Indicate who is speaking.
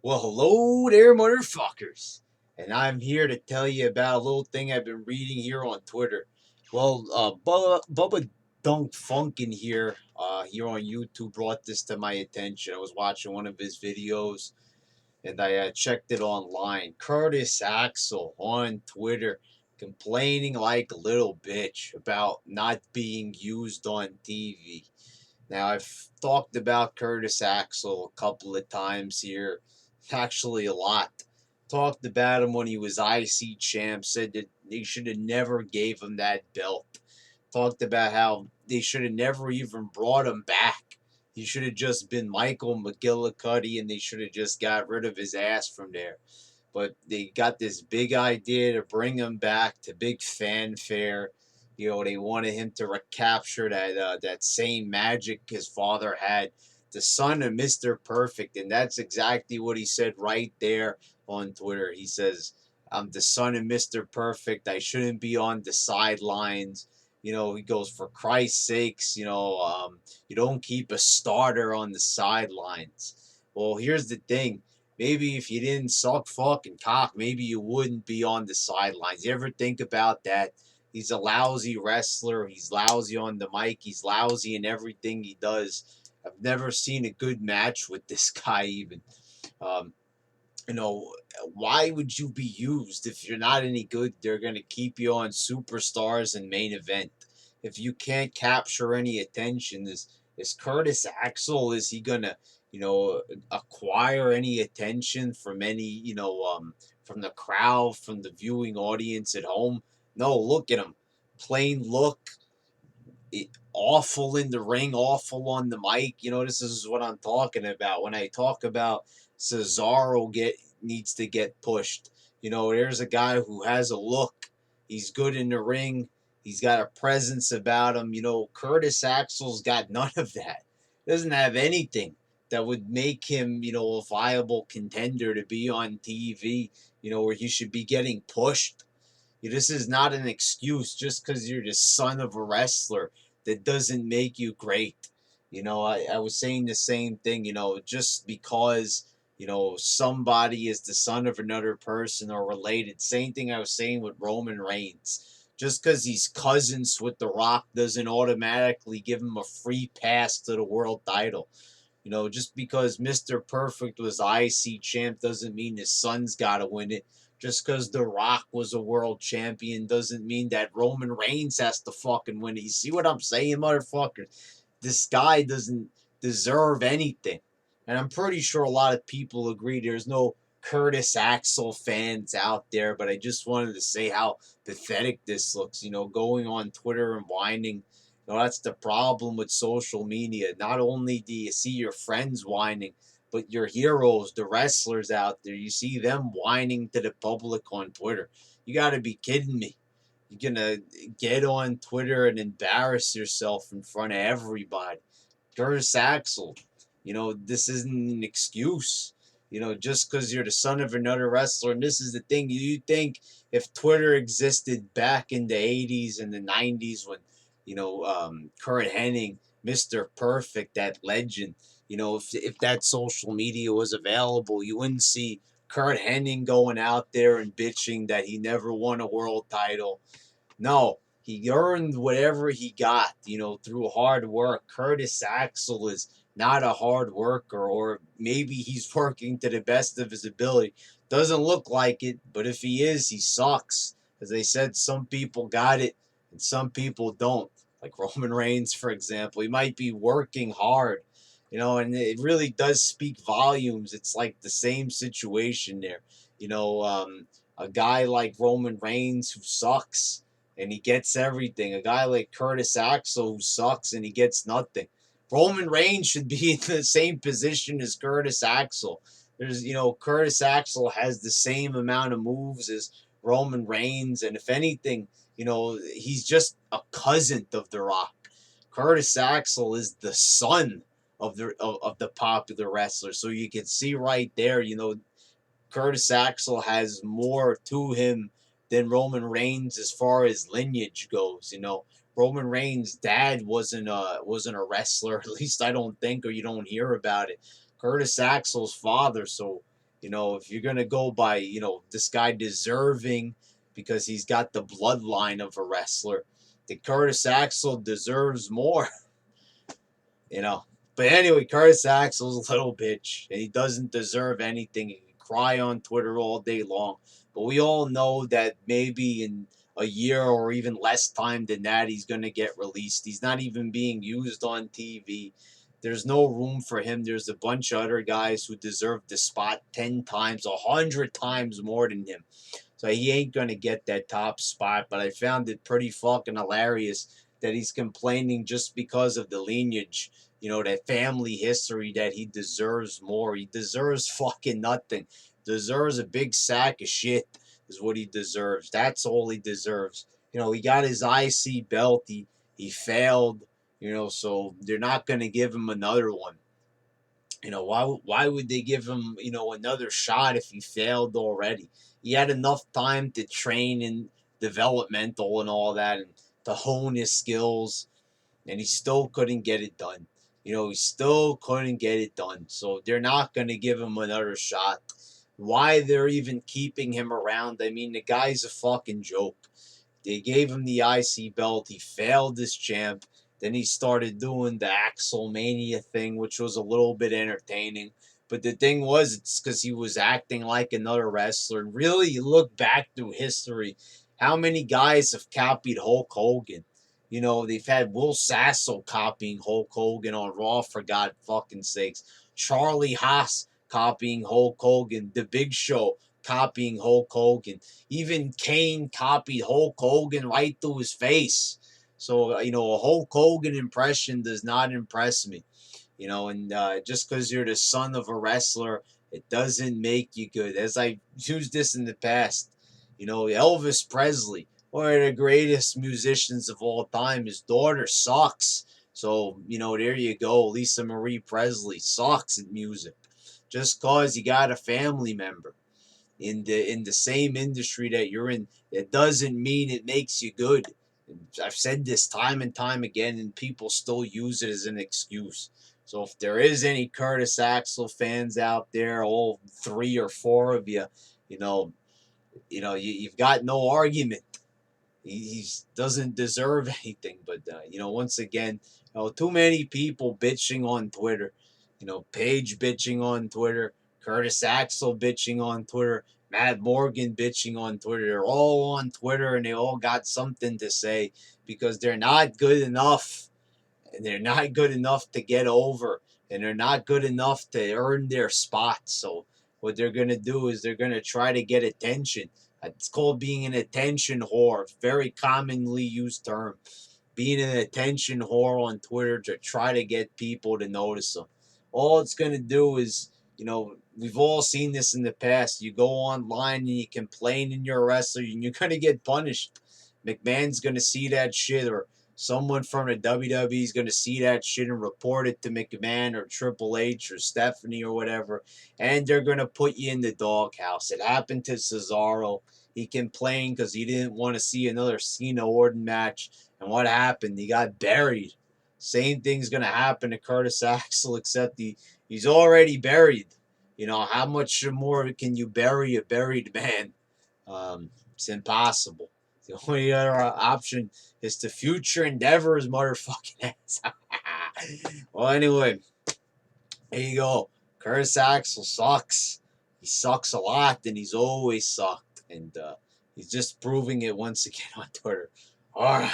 Speaker 1: Well, hello there, motherfuckers. And I'm here to tell you about a little thing I've been reading here on Twitter. Well, Bubba Dunk Funkin' here on YouTube brought this to my attention. I was watching one of his videos and I checked it online. Curtis Axel on Twitter complaining like a little bitch about not being used on TV. Now, I've talked about Curtis Axel a couple of times here, actually a lot. Talked about him when he was IC champ, said that they should have never gave him that belt. Talked about how they should have never even brought him back. He should have just been Michael McGillicuddy and they should have just got rid of his ass from there. But they got this big idea to bring him back to big fanfare. They wanted him to recapture that same magic his father had, the son of Mr. Perfect, and that's exactly what he said right there on Twitter. He says, "I'm the son of Mr. Perfect. I shouldn't be on the sidelines." He goes, "For Christ's sakes, you don't keep a starter on the sidelines." Well, here's the thing. Maybe if you didn't suck fucking cock, maybe you wouldn't be on the sidelines. You ever think about that? He's a lousy wrestler. He's lousy on the mic. He's lousy in everything he does. I've never seen a good match with this guy, even. Um, you know, why would you be used if you're not any good? They're going to keep you on superstars and main event. If you can't capture any attention, is Curtis Axel, is he going to, acquire any attention from from the crowd, from the viewing audience at home? No, look at him. Plain look, awful in the ring, awful on the mic. This is what I'm talking about when I talk about Cesaro needs to get pushed. There's a guy who has a look. He's good in the ring. He's got a presence about him. Curtis Axel's got none of that. Doesn't have anything that would make him, a viable contender to be on TV. Where he should be getting pushed. This is not an excuse just because you're the son of a wrestler. That doesn't make you great. I was saying the same thing, just because, somebody is the son of another person or related. Same thing I was saying with Roman Reigns. Just because he's cousins with The Rock doesn't automatically give him a free pass to the world title. Just because Mr. Perfect was IC champ doesn't mean his son's got to win it. Just because The Rock was a world champion doesn't mean that Roman Reigns has to fucking win it. You see what I'm saying, motherfuckers? This guy doesn't deserve anything. And I'm pretty sure a lot of people agree there's no Curtis Axel fans out there, but I just wanted to say how pathetic this looks, going on Twitter and whining. That's the problem with social media. Not only do you see your friends whining, but your heroes, the wrestlers out there, you see them whining to the public on Twitter. You got to be kidding me. You're going to get on Twitter and embarrass yourself in front of everybody. Curtis Axel, this isn't an excuse. Just because you're the son of another wrestler. And this is the thing. You think if Twitter existed back in the 80s and the 90s when, Kurt Hennig, Mr. Perfect, that legend, if that social media was available, you wouldn't see Kurt Hennig going out there and bitching that he never won a world title. No, he earned whatever he got, through hard work. Curtis Axel is not a hard worker, or maybe he's working to the best of his ability. Doesn't look like it, but if he is, he sucks. As I said, some people got it and some people don't. Like Roman Reigns, for example, he might be working hard, and it really does speak volumes. It's like the same situation there. A guy like Roman Reigns who sucks and he gets everything. A guy like Curtis Axel who sucks and he gets nothing. Roman Reigns should be in the same position as Curtis Axel. Curtis Axel has the same amount of moves as Roman Reigns, and if anything, he's just a cousin of The Rock. Curtis Axel is the son of the popular wrestler. So you can see right there, Curtis Axel has more to him than Roman Reigns as far as lineage goes. Roman Reigns' dad wasn't a wrestler, at least I don't think, or you don't hear about it. Curtis Axel's father, so If you're gonna go by, this guy deserving because he's got the bloodline of a wrestler, then Curtis Axel deserves more. you know. But anyway, Curtis Axel's a little bitch, and he doesn't deserve anything. He can cry on Twitter all day long, but we all know that maybe in a year or even less time than that, he's gonna get released. He's not even being used on TV. There's no room for him. There's a bunch of other guys who deserve the spot 10 times, 100 times more than him. So he ain't going to get that top spot. But I found it pretty fucking hilarious that he's complaining just because of the lineage, that family history, that he deserves more. He deserves fucking nothing. Deserves a big sack of shit is what he deserves. That's all he deserves. He got his IC belt. He failed, so they're not going to give him another one. Why would they give him, another shot if he failed already? He had enough time to train in developmental and all that and to hone his skills, and he still couldn't get it done. He still couldn't get it done. So they're not going to give him another shot. Why they're even keeping him around? I mean, the guy's a fucking joke. They gave him the IC belt. He failed as champ. Then he started doing the Axel Mania thing, which was a little bit entertaining. But the thing was, it's because he was acting like another wrestler. And really, you look back through history, how many guys have copied Hulk Hogan? They've had Will Sasso copying Hulk Hogan on Raw, for God fucking sakes. Charlie Haas copying Hulk Hogan. The Big Show copying Hulk Hogan. Even Kane copied Hulk Hogan right through his face. So, a Hulk Hogan impression does not impress me. And just because you're the son of a wrestler, it doesn't make you good. As I used this in the past, Elvis Presley, one of the greatest musicians of all time, his daughter sucks. So, there you go. Lisa Marie Presley sucks at music. Just cause you got a family member in the same industry that you're in, it doesn't mean it makes you good. I've said this time and time again, and people still use it as an excuse. So if there is any Curtis Axel fans out there, all 3 or 4 of you know, you've got no argument. He doesn't deserve anything. But once again, too many people bitching on Twitter. Paige bitching on Twitter, Curtis Axel bitching on Twitter, Matt Morgan bitching on Twitter. They're all on Twitter and they all got something to say because they're not good enough, and they're not good enough to get over, and they're not good enough to earn their spot. So what they're gonna do is they're gonna try to get attention. It's called being an attention whore. Very commonly used term. Being an attention whore on Twitter to try to get people to notice them. All it's gonna do is, we've all seen this in the past. You go online and you complain and you're a wrestler and you're gonna get punished. McMahon's gonna see that shit, or someone from the WWE is going to see that shit and report it to McMahon or Triple H or Stephanie or whatever, and they're going to put you in the doghouse. It happened to Cesaro. He complained because he didn't want to see another Cena Orton match, and what happened? He got buried. Same thing's going to happen to Curtis Axel, except he's already buried. How much more can you bury a buried man? It's impossible. The only other option is to future endeavor his motherfucking ass. Well, anyway, there you go. Curtis Axel sucks. He sucks a lot, and he's always sucked. And he's just proving it once again on Twitter. All right.